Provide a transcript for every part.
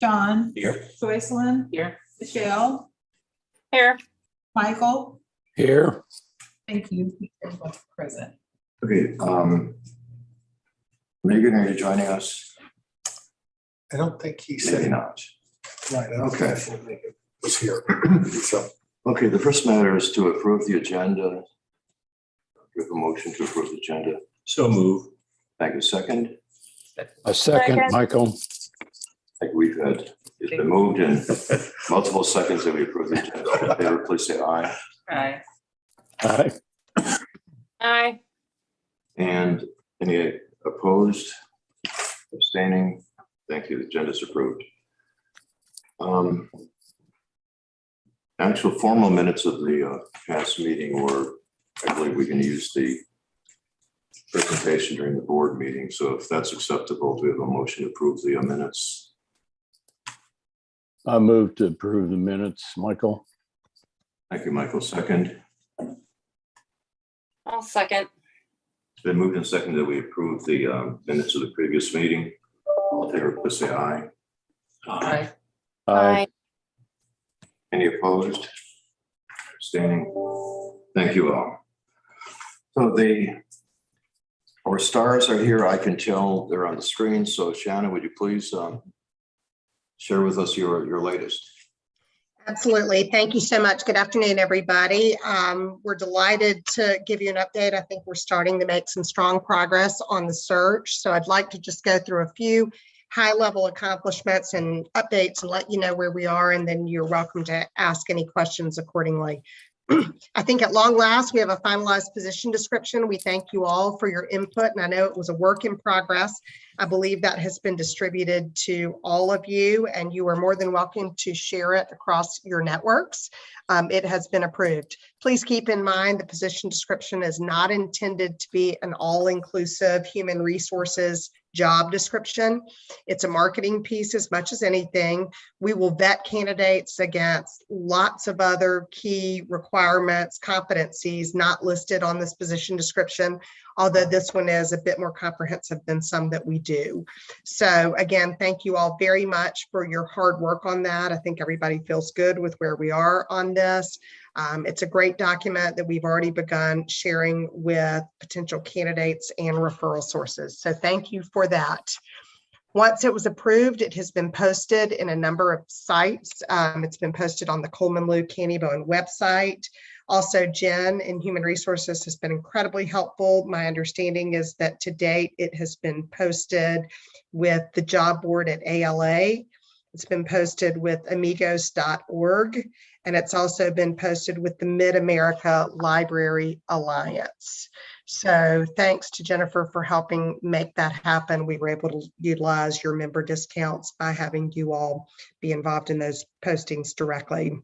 John. Here. Joycelyn. Here. Michelle. Here. Michael. Here. Thank you. Everyone's present. Okay, Megan, are you joining us? I don't think he Maybe said. not. Right, I don't Okay. think Megan was here. So, Okay, the first matter is to approve the agenda. We have a motion to approve the agenda. so move. Thank you. Second, A second, Second. Michael. I think we've had, it's been moved in multiple seconds that we approve the agenda. All in favor, please say aye. Aye. Aye. Aye. And any opposed, abstaining? Thank you. The agenda is approved. Actual formal minutes of the past meeting, or I believe we can use the presentation during the board meeting. So if that's acceptable, do we have a motion to approve the minutes? I move to approve the minutes, Michael. Thank you, Michael. Second. I'll second. It's been moved and seconded that we approve the minutes of the previous meeting. All in favor, please say aye. Aye. Aye. Any opposed? Abstaining? Thank you all. So our stars are here. I can tell they're on the screen. So Shannon, would you please share with us your latest? Absolutely. Thank you so much. Good afternoon, everybody. We're delighted to give you an update. I think we're starting to make some strong progress on the search. So I'd like to just go through a few high-level accomplishments and updates and let you know where we are, and then you're welcome to ask any questions accordingly. I think at long last, we have a finalized position description. We thank you all for your input, and I know it was a work in progress. I believe that has been distributed to all of you, and you are more than welcome to share it across your networks. It has been approved. Please keep in mind the position description is not intended to be an all-inclusive human resources job description. It's a marketing piece as much as anything. We will vet candidates against lots of other key requirements, competencies not listed on this position description, although this one is a bit more comprehensive than some that we do. So again, thank you all very much for your hard work on that. I think everybody feels good with where we are on this. It's a great document that we've already begun sharing with potential candidates and referral sources. So thank you for that. Once it was approved, it has been posted in a number of sites. It's been posted on the Coleman Liu Canny-Bowen website. Also, Jen in Human Resources has been incredibly helpful. My understanding is that to date, it has been posted with the job board at ALA. It's been posted with amigos.org, and it's also been posted with the Mid-America Library Alliance. So thanks to Jennifer for helping make that happen. We were able to utilize your member discounts by having you all be involved in those postings directly.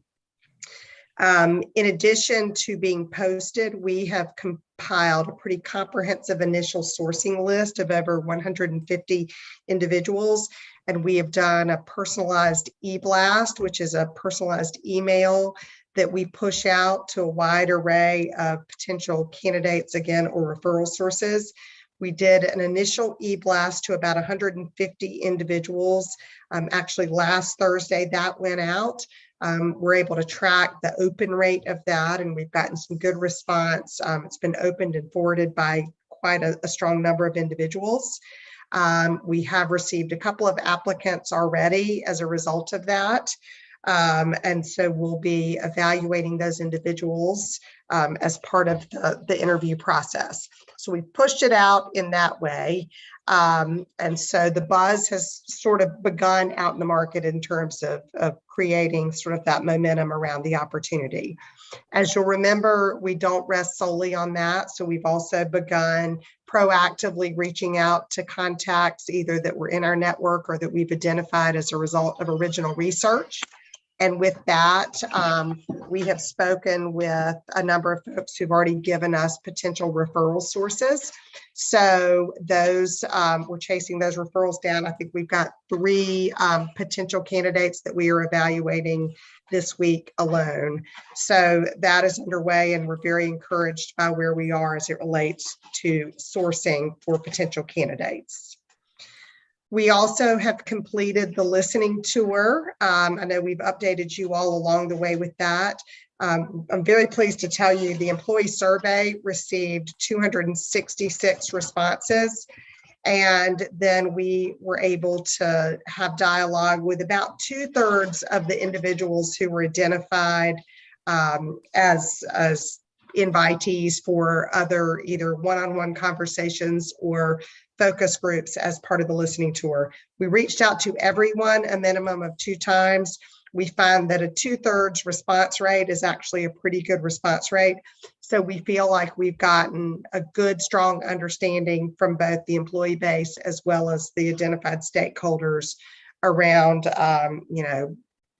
In addition to being posted, we have compiled a pretty comprehensive initial sourcing list of over 150 individuals, and we have done a personalized e-blast, which is a personalized email that we push out to a wide array of potential candidates, again, or referral sources. We did an initial e-blast to about 150 individuals. Actually, last Thursday, that went out. We're able to track the open rate of that, and we've gotten some good response. It's been opened and forwarded by quite a strong number of individuals. We have received a couple of applicants already as a result of that. And so we'll be evaluating those individuals as part of the interview process. So we pushed it out in that way. And so the buzz has sort of begun out in the market in terms of creating sort of that momentum around the opportunity. As you'll remember, we don't rest solely on that. So we've also begun proactively reaching out to contacts either that were in our network or that we've identified as a result of original research. And with that, we have spoken with a number of folks who've already given us potential referral sources. So those, we're chasing those referrals down. I think we've got 3 potential candidates that we are evaluating this week alone. So that is underway, and we're very encouraged by where we are as it relates to sourcing for potential candidates. We also have completed the listening tour. I know we've updated you all along the way with that. I'm very pleased to tell you the employee survey received 266 responses. And then we were able to have dialogue with about 2/3 of the individuals who were identified as invitees for other either one-on-one conversations or focus groups as part of the listening tour. We reached out to everyone a minimum of 2 times. We find that a 2/3 response rate is actually a pretty good response rate. So we feel like we've gotten a good, strong understanding from both the employee base as well as the identified stakeholders around,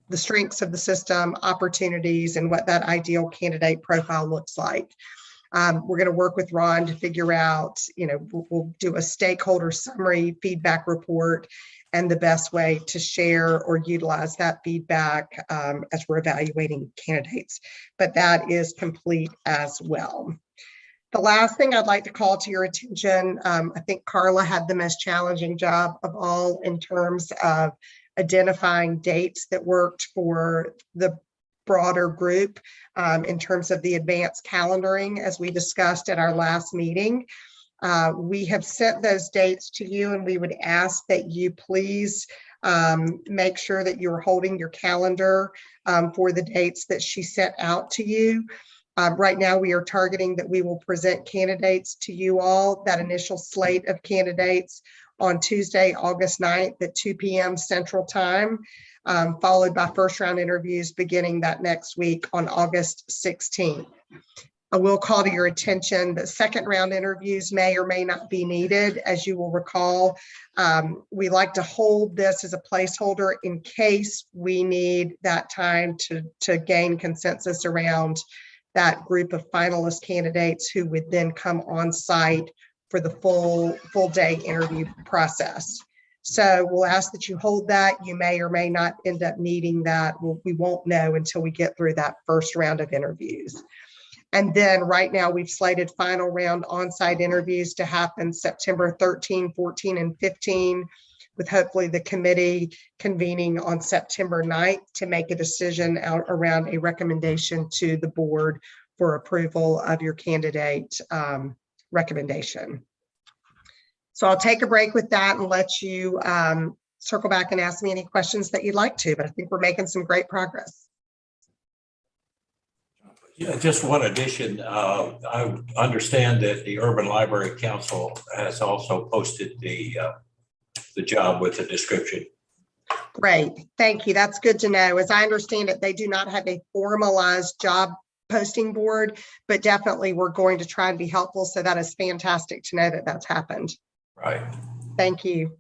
the strengths of the system, opportunities, and what that ideal candidate profile looks like. We're going to work with Ron to figure out, we'll do a stakeholder summary feedback report and the best way to share or utilize that feedback as we're evaluating candidates. But that is complete as well. The last thing I'd like to call to your attention, I think Carla had the most challenging job of all in terms of identifying dates that worked for the broader group in terms of the advanced calendaring, as we discussed at our last meeting. We have sent those dates to you, and we would ask that you please make sure that you're holding your calendar for the dates that she sent out to you. Right now, we are targeting that we will present candidates to you all, that initial slate of candidates, on Tuesday, August 9th at 2 p.m. Central Time, followed by first round interviews beginning that next week on August 16th. I will call to your attention that second round interviews may or may not be needed. As you will recall, we like to hold this as a placeholder in case we need that time to gain consensus around that group of finalist candidates who would then come on site for the full day interview process. So we'll ask that you hold that. You may or may not end up needing that. We won't know until we get through that first round of interviews. And then right now we've slated final round on-site interviews to happen September 13, 14, and 15, with hopefully the committee convening on September 9th to make a decision out around a recommendation to the board for approval of your candidate recommendation. So I'll take a break with that and let you circle back and ask me any questions that you'd like to, but I think we're making some great progress. Yeah, just one addition. I understand that the Urban Library Council has also posted the job with the description. Great, thank you. That's good to know. As I understand it, they do not have a formalized job posting board, but definitely we're going to try and be helpful. So that is fantastic to know that that's happened. Right. Thank you.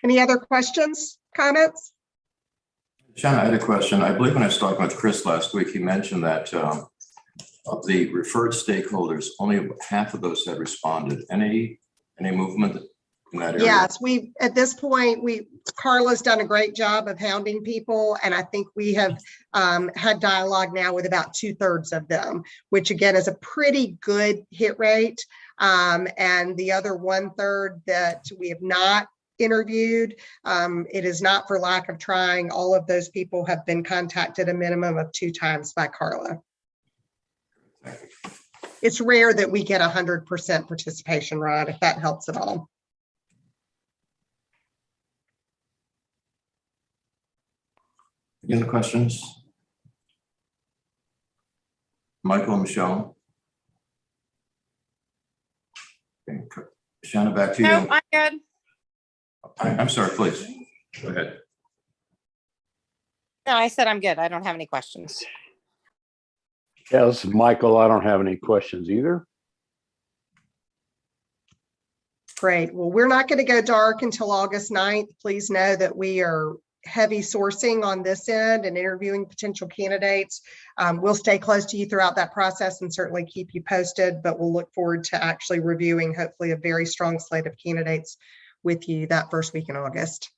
Any other questions, comments? Shanna, I had a question. I believe when I was talking with Chris last week, he mentioned that of the referred stakeholders, only half of those had responded. Any movement in that area? Yes, at this point, Carla's done a great job of hounding people, and I think we have had dialogue now with about 2/3 of them, which again is a pretty good hit rate. And the other 1/3 that we have not interviewed, it is not for lack of trying. All of those people have been contacted a minimum of 2 times by Carla. It's rare that we get 100% participation, Rod, if that helps at all. Any other questions? Michael and Michelle? Okay. Shanna, back to you. No, I'm good. I'm sorry, please. Go ahead. No, I said I'm good. I don't have any questions. Yeah, this is Michael. I don't have any questions either. Great. Well, we're not going to go dark until August 9th. Please know that we are heavy sourcing on this end and interviewing potential candidates. We'll stay close to you throughout that process and certainly keep you posted, but we'll look forward to actually reviewing hopefully a very strong slate of candidates with you that first week in August.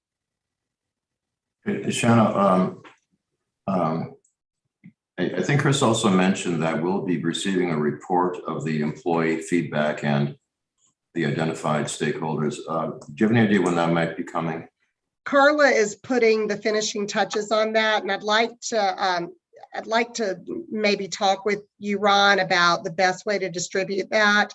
Shanna, I think Chris also mentioned that we'll be receiving a report of the employee feedback and the identified stakeholders. Do you have any idea when that might be coming? Carla is putting the finishing touches on that, and I'd like to maybe talk with you, Ron, about the best way to distribute that.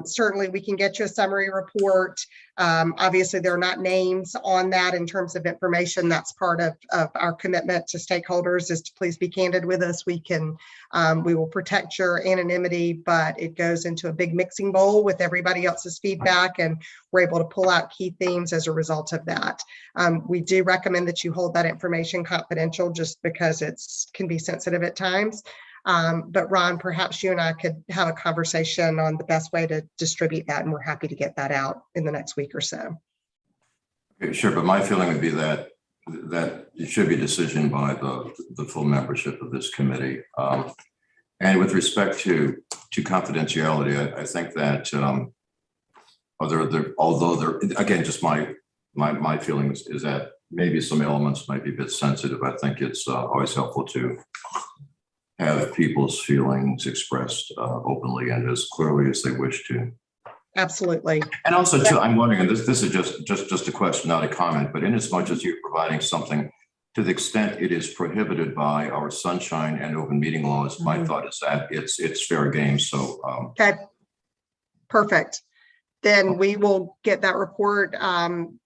Certainly, we can get you a summary report. Obviously, there are not names on that in terms of information. That's part of our commitment to stakeholders, is to please be candid with us. We will protect your anonymity, but it goes into a big mixing bowl with everybody else's feedback, and we're able to pull out key themes as a result of that. We do recommend that you hold that information confidential, just because it can be sensitive at times. But Ron, perhaps you and I could have a conversation on the best way to distribute that, and we're happy to get that out in the next week or so. Okay, sure, but my feeling would be that it should be a decision by the full membership of this committee. And with respect to confidentiality, I think that although there, again, just my feelings is that maybe some elements might be a bit sensitive. I think it's always helpful to have people's feelings expressed openly and as clearly as they wish to. Absolutely. And also too, I'm wondering, and this is just a question, not a comment, but in as much as you're providing something, to the extent it is prohibited by our sunshine and open meeting laws, my thought is that it's fair game. So Okay, perfect. Then we will get that report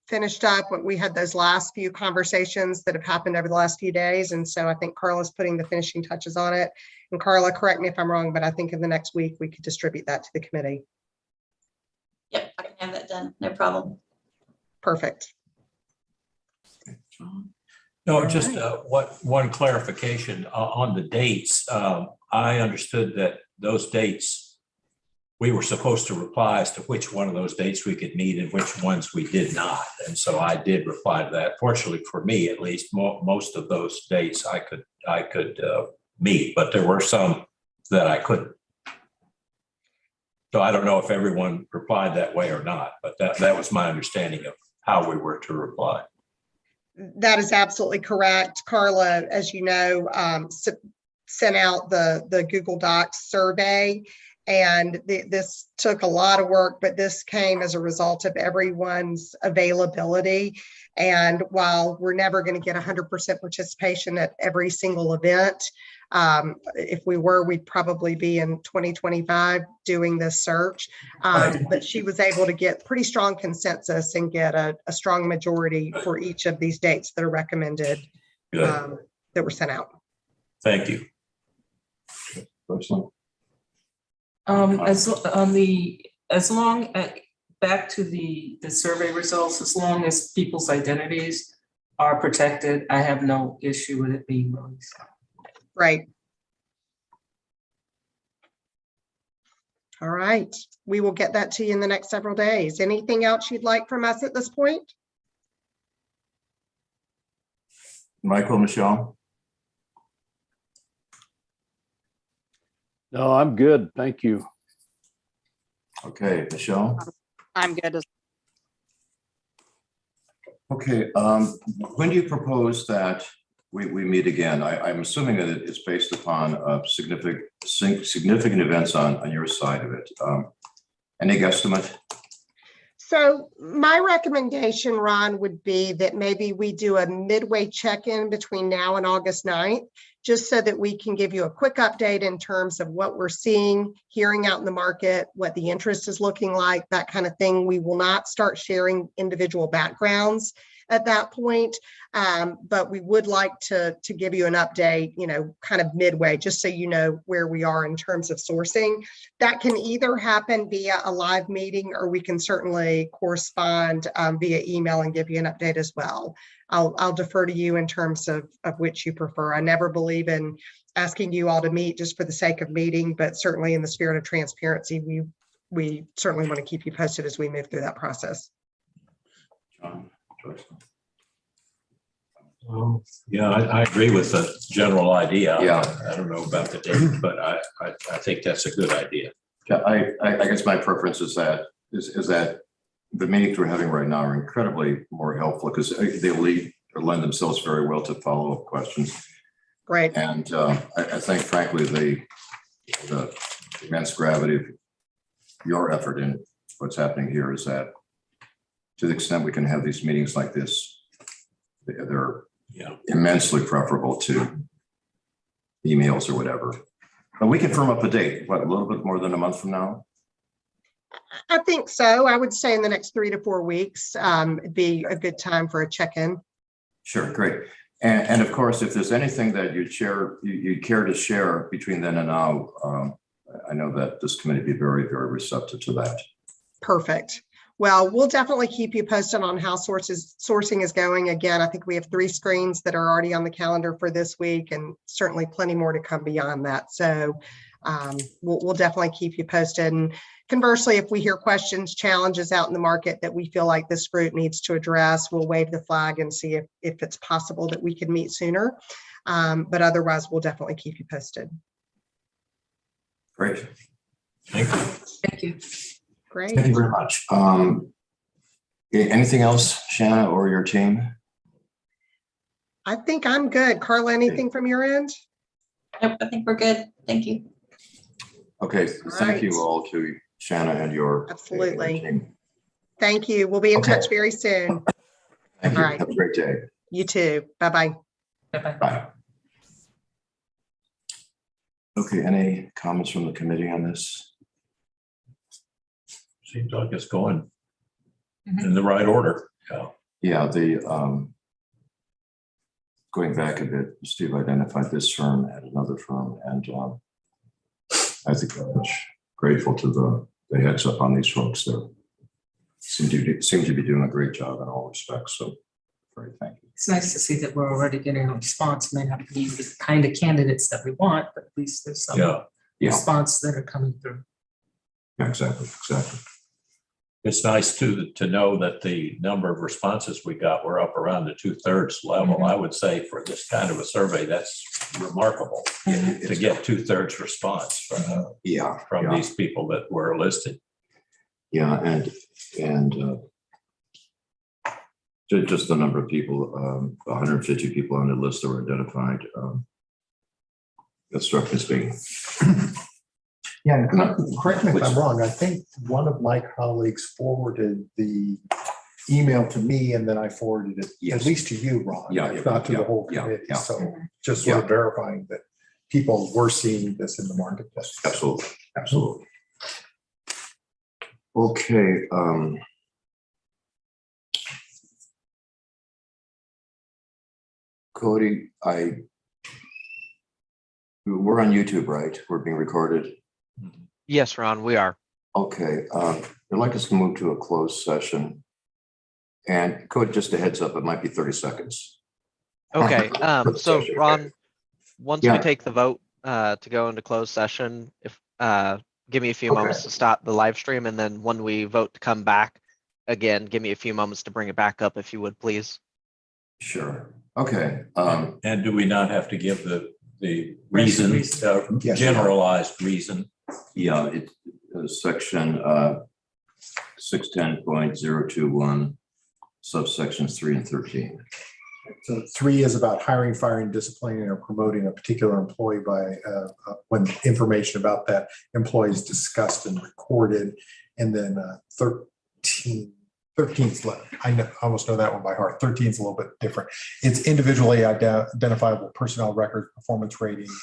finished up. When we had those last few conversations that have happened over the last few days. And so I think Carla's putting the finishing touches on it. And Carla, correct me if I'm wrong, but I think in the next week, we could distribute that to the committee. Yep, I can have that done, no problem. Perfect. No, just one clarification on the dates. I understood that those dates, we were supposed to reply as to which one of those dates we could meet and which ones we did not. And so I did reply to that. Fortunately for me, at least, most of those dates I could meet, but there were some that I couldn't. So I don't know if everyone replied that way or not, but that was my understanding of how we were to reply. That is absolutely correct. Carla, as you know, sent out the Google Docs survey, and this took a lot of work, but this came as a result of everyone's availability. And while we're never going to get 100% participation at every single event, if we were, we'd probably be in 2025 doing this search. But she was able to get pretty strong consensus and get a strong majority for each of these dates that are recommended, that were sent out. Thank you. Back to the survey results, as long as people's identities are protected, I have no issue with it being released. Right. All right. We will get that to you in the next several days. Anything else you'd like from us at this point? Michael, Michelle? No, I'm good. Thank you. Okay, Michelle? I'm good. Okay, when do you propose that we meet again? I'm assuming that it's based upon significant events on your side of it. Any guesstimate? So my recommendation, Ron, would be that maybe we do a midway check-in between now and August 9th, just so that we can give you a quick update in terms of what we're seeing, hearing out in the market, what the interest is looking like, that kind of thing. We will not start sharing individual backgrounds at that point, but we would like to give you an update, kind of midway, just so you know where we are in terms of sourcing. That can either happen via a live meeting, or we can certainly correspond via email and give you an update as well. I'll defer to you in terms of which you prefer. I never believe in asking you all to meet just for the sake of meeting, but certainly in the spirit of transparency, we certainly want to keep you posted as we move through that process. Yeah, I agree with the general idea. Yeah. I don't know about the date, but I think that's a good idea. Yeah, I guess my preference is that the meetings we're having right now are incredibly more helpful, because they lend themselves very well to follow-up questions. Right. And I think, frankly, the immense gravity of your effort in what's happening here is that to the extent we can have these meetings like this, they're Yeah. immensely preferable to emails or whatever. But we can firm up a date, what, a little bit more than a month from now? I think so. I would say in the next 3 to 4 weeks, it'd be a good time for a check-in. Sure, great. And of course, if there's anything that you'd care to share between then and now, I know that this committee would be very, very receptive to that. Perfect. Well, we'll definitely keep you posted on how sourcing is going. Again, I think we have 3 screens that are already on the calendar for this week, and certainly plenty more to come beyond that. So we'll definitely keep you posted. And conversely, if we hear questions, challenges out in the market that we feel like this group needs to address, we'll wave the flag and see if it's possible that we can meet sooner. But otherwise, we'll definitely keep you posted. Great. Thank you. Thank you. Great. Thank you very much. Anything else, Shanna or your team? I think I'm good. Carla, anything from your end? Nope, I think we're good. Thank you. Okay, thank you Right. all to Shanna and your Absolutely. team. Thank you. We'll be in Okay. touch very soon. Thank you. All right. Have a great day. You too. Bye-bye. Bye-bye. Bye. Okay, any comments from the committee on this? Seems like it's going in the right order. Yeah. Yeah, going back a bit, Steve identified this firm and another firm, and I think I'm much grateful to the heads up on these folks. They seem to be doing a great job in all respects. So, very thank you. It's nice to see that we're already getting a response. May not be the kind of candidates that we want, but at least there's some Yeah. response that are coming through. Yeah, exactly. It's nice to know that the number of responses we got were up around the 2/3 level. Mhm. I would say for this kind of a survey, that's remarkable to get 2/3 response from Yeah, these people that were listed. yeah, and just the number of people, 150 people on the list that were identified. That struck me as being. Yeah, and correct me if I'm wrong. I think one of my colleagues forwarded the email to me and then I forwarded it Yes. at least to you, Ron, Yeah, if not to the whole yeah, committee. yeah. So just sort of verifying that people were seeing this in the marketplace. Absolutely. Okay. Cody, we're on YouTube, right? We're being recorded. Yes, Ron, we are. Okay, I'd like us to move to a closed session. And Cody, just a heads up, it might be 30 seconds. Okay, so Session. Ron, once Yeah. we take the vote to go into closed session, if give me a few Okay. moments to stop the live stream, and then when we vote to come back, again, give me a few moments to bring it back up, if you would, please. Sure. Okay. And do we not have to give the reason, Yes. generalized reason? Yeah, it's section 610.021, subsections 3 and 13. So 3 is about hiring, firing, disciplining, or promoting a particular employee by when information about that employee is discussed and recorded. And then 13's left. I almost know that one by heart. 13 is a little bit different. It's individually identifiable personnel records, performance ratings,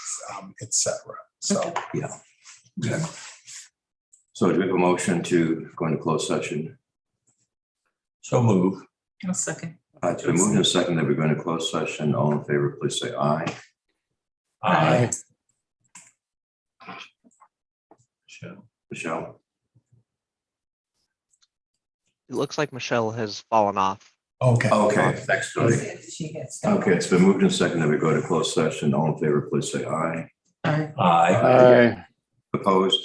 etc. So Okay. Yeah, exactly. So do we have a motion to go into closed session? So move. A second. It's been moved in a second that we're going to close session. All in favor, please say aye. Aye. Sure. Michelle? It looks like Michelle has fallen off. okay. Okay, thanks, Cody. She gets. Okay, it's been moved in a second that we go to closed session. All in favor, please say aye. Aye. Aye. Aye. Opposed?